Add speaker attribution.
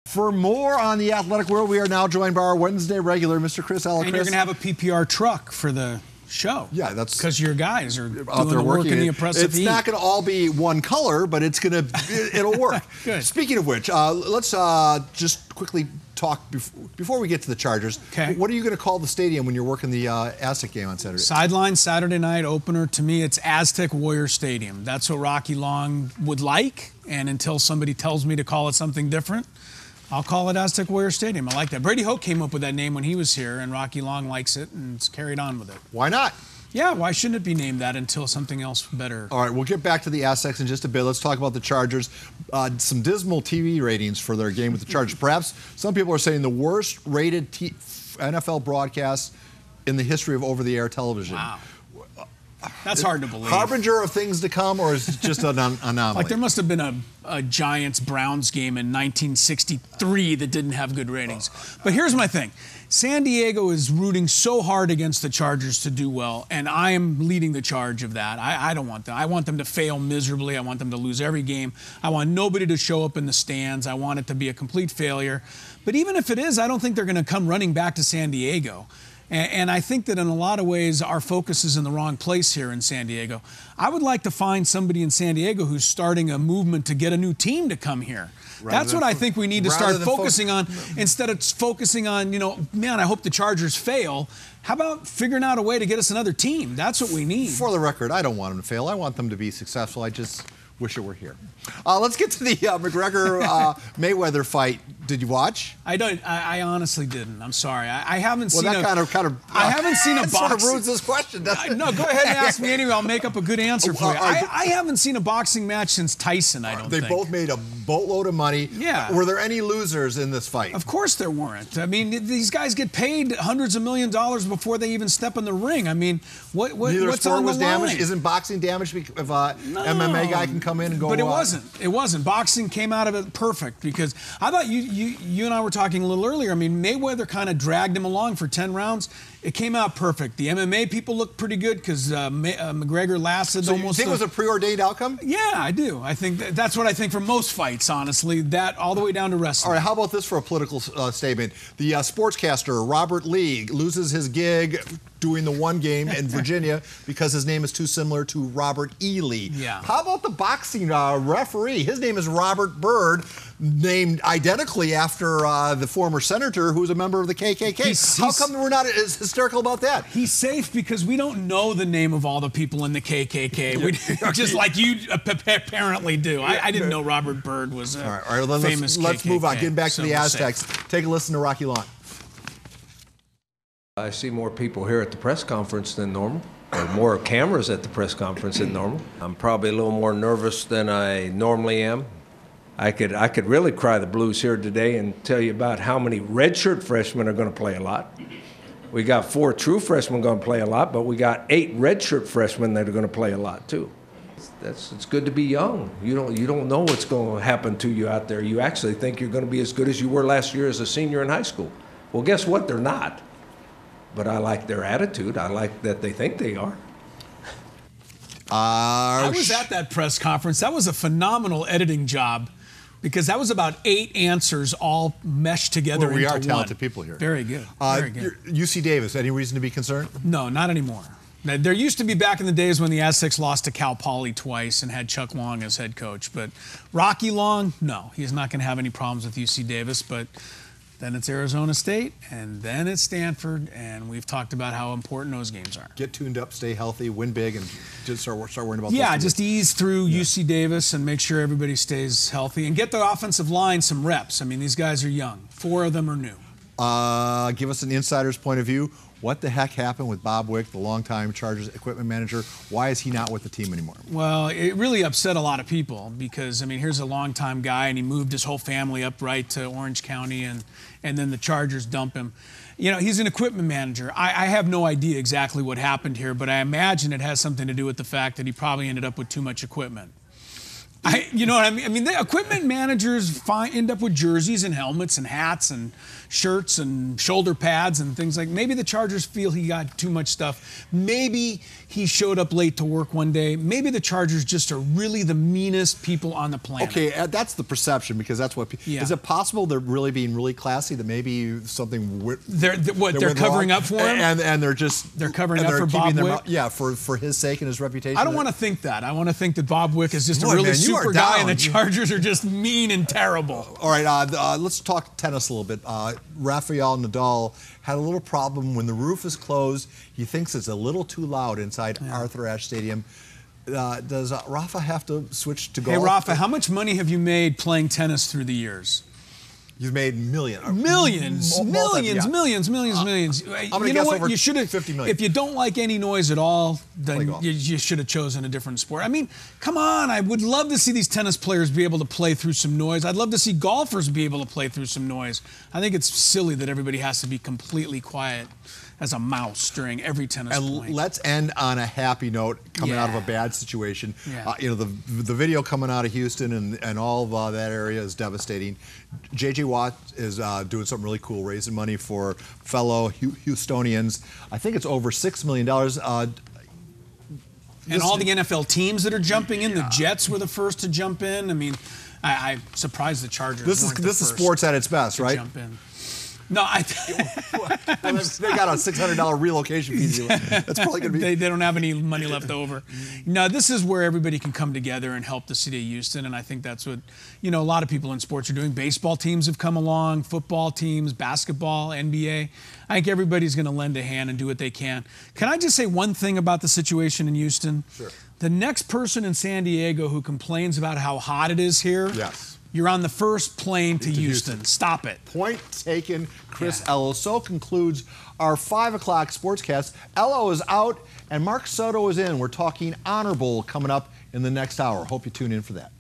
Speaker 1: For more on the athletic world, we are now joined by our Wednesday regular, Mr. Chris Ello.
Speaker 2: And you're going to have a PPR truck for the show.
Speaker 1: Yeah, that's
Speaker 2: because your guys are
Speaker 1: out
Speaker 2: doing
Speaker 1: there
Speaker 2: the work
Speaker 1: working.
Speaker 2: in the oppressive heat.
Speaker 1: It's not going to all be one color, but it'll work.
Speaker 2: Good.
Speaker 1: Speaking of which, let's just quickly talk before we get to the Chargers.
Speaker 2: Okay.
Speaker 1: What are you going to call the stadium when you're working the Aztec game on Saturday?
Speaker 2: Sideline Saturday night opener. To me, it's Aztec Warrior Stadium. That's what Rocky Long would like, and until somebody tells me to call it something different, I'll call it Aztec Warrior Stadium. I like that. Brady Hoke came up with that name when he was here, and Rocky Long likes it, and it's carried on with it.
Speaker 1: Why not?
Speaker 2: Yeah, why shouldn't it be named that until something else better?
Speaker 1: All right, we'll get back to the Aztecs in just a bit. Let's talk about the Chargers. Some dismal TV ratings for their game with the Chargers. Perhaps some people are saying the worst-rated NFL broadcast in the history of over-the-air television.
Speaker 2: Wow. That's hard to believe.
Speaker 1: Harbinger of things to come, or is it just an anomaly?
Speaker 2: Like there must have been a Giants-Browns game in 1963 that didn't have good ratings. But here's my thing. San Diego is rooting so hard against the Chargers to do well, and I am leading the charge of that. I don't want them. I want them to fail miserably. I want them to lose every game. I want nobody to show up in the stands. I want it to be a complete failure. But even if it is, I don't think they're going to come running back to San Diego. And I think that in a lot of ways, our focus is in the wrong place here in San Diego. I would like to find somebody in San Diego who's starting a movement to get a new team to come here. That's what I think we need to start focusing on. Instead of focusing on, man, I hope the Chargers fail. How about figuring out a way to get us another team? That's what we need. For
Speaker 1: the record, I don't want them to fail. I want them to be successful. I just wish it were here. Let's get to the McGregor-Mayweather fight. Did you watch?
Speaker 2: I honestly didn't. I'm sorry. I haven't seen.
Speaker 1: Well, that kind of.
Speaker 2: I haven't seen a boxing.
Speaker 1: Sort of ruins this question, doesn't it?
Speaker 2: No, go ahead and ask me anyway. I'll make up a good answer for you. I haven't seen a boxing match since Tyson. I don't think.
Speaker 1: They both made a boatload of money.
Speaker 2: Yeah.
Speaker 1: Were there any losers in this fight?
Speaker 2: Of course there weren't. I mean, these guys get paid hundreds of $millions before they even step in the ring. I mean, what's on the line?
Speaker 1: Damaged. Isn't boxing damaged if MMA guy can come in and go?
Speaker 2: But it wasn't. It wasn't. Boxing came out of it perfect because I thought you and I were talking a little earlier. I mean, Mayweather kind of dragged him along for 10 rounds. It came out perfect. The MMA people looked pretty good because McGregor lasted almost.
Speaker 1: You think it was a preordained outcome?
Speaker 2: Yeah, I do. I think that's what I think for most fights, honestly. That all the way down to wrestling.
Speaker 1: All right, how about this for a political statement? The sportscaster Robert Lee loses his gig doing the one game in Virginia because his name is too similar to Robert E. Lee.
Speaker 2: Yeah.
Speaker 1: How about the boxing referee? His name is Robert Byrd, named identically after the former senator who's a member of the KKK. How come we're not as hysterical about that?
Speaker 2: He's safe because we don't know the name of all the people in the KKK. Just like you apparently do. I didn't know Robert Byrd was a famous KKK.
Speaker 1: Let's move on. Getting back to the Aztecs. Take a listen to Rocky Long.
Speaker 3: I see more people here at the press conference than normal, or more cameras at the press conference than normal. I'm probably a little more nervous than I normally am. I could really cry the blues here today and tell you about how many redshirt freshmen are going to play a lot. We got 4 true freshmen going to play a lot, but we got 8 redshirt freshmen that are going to play a lot too. It's good to be young. You don't know what's going to happen to you out there. You actually think you're going to be as good as you were last year as a senior in high school. Well, guess what? They're not. But I like their attitude. I like that they think they are.
Speaker 2: I was at that press conference. That was a phenomenal editing job because that was about 8 answers all meshed together into one.
Speaker 1: We are talented people here.
Speaker 2: Very good. Very good.
Speaker 1: UC Davis, any reason to be concerned?
Speaker 2: No, not anymore. There used to be back in the days when the Aztecs lost to Cal Poly twice and had Chuck Long as head coach. But Rocky Long, no, he's not going to have any problems with UC Davis. But then it's Arizona State, and then it's Stanford, and we've talked about how important those games are.
Speaker 1: Get tuned up, stay healthy, win big, and just start worrying about
Speaker 2: those just ease through UC Davis and make sure everybody stays healthy, and get the offensive line some reps. I mean, these guys are young. 4 of them are new.
Speaker 1: Give us an insider's point of view. What the heck happened with Bob Wick, the longtime Chargers equipment manager? Why is he not with the team anymore?
Speaker 2: Well, it really upset a lot of people because, I mean, here's a longtime guy, and he moved his whole family up right to Orange County, and then the Chargers dump him. You know, he's an equipment manager. I have no idea exactly what happened here, but I imagine it has something to do with the fact that he probably ended up with too much equipment. You know what I mean? I mean, the equipment managers end up with jerseys and helmets and hats and shirts and shoulder pads and things like. Maybe the Chargers feel he got too much stuff. Maybe he showed up late to work one day. Maybe the Chargers just are really the meanest people on the planet.
Speaker 1: Okay, that's the perception, because that's what.
Speaker 2: Yeah.
Speaker 1: Is it possible they're really being really classy? That maybe something.
Speaker 2: They're covering up for him,
Speaker 1: and they're
Speaker 2: covering up for Bob Wick.
Speaker 1: Yeah, for his sake and his reputation.
Speaker 2: I don't want to think that. I want to think that Bob Wick is just
Speaker 1: Boy,
Speaker 2: a really
Speaker 1: man,
Speaker 2: super guy, and the Chargers are just mean and terrible.
Speaker 1: All right, let's talk tennis a little bit. Rafael Nadal had a little problem when the roof is closed. He thinks it's a little too loud inside Arthur Ashe Stadium. Does Rafa have to switch to golf?
Speaker 2: Hey, Rafa, how much money have you made playing tennis through the years?
Speaker 1: You've made millions.
Speaker 2: Millions. I'm gonna guess over you
Speaker 1: 50 million.
Speaker 2: If you don't like any noise at all, then you should have chosen a different sport. I mean, come on. I would love to see these tennis players be able to play through some noise. I'd love to see golfers be able to play through some noise. I think it's silly that everybody has to be completely quiet as a mouse during every tennis point.
Speaker 1: And let's end on a happy note, coming out of a bad situation.
Speaker 2: Yeah.
Speaker 1: The video coming out of Houston and all of that area is devastating. J.J. Watt is doing something really cool, raising money for fellow Houstonians. I think it's over $6 million.
Speaker 2: And all the NFL teams that are jumping in. The Jets were the first to jump in. I mean, I'm surprised the Chargers weren't the
Speaker 1: This is
Speaker 2: first
Speaker 1: sports at its best,
Speaker 2: to
Speaker 1: right?
Speaker 2: jump in. No,
Speaker 1: they got a $600 relocation fee. That's probably going to be.
Speaker 2: They don't have any money left over. No, this is where everybody can come together and help the city of Houston, and I think that's what a lot of people in sports are doing. Baseball teams have come along, football teams, basketball, NBA. I think everybody's going to lend a hand and do what they can. Can I just say one thing about the situation in Houston?
Speaker 1: Sure.
Speaker 2: The next person in San Diego who complains about how hot it is here.
Speaker 1: Yes.
Speaker 2: You're on the first plane to Houston. Stop it.
Speaker 1: Point taken, Chris Ello. So concludes our 5 o'clock sportscast. Ello is out and Mark Soto is in. We're talking Honor Bowl coming up in the next hour. Hope you tune in for that.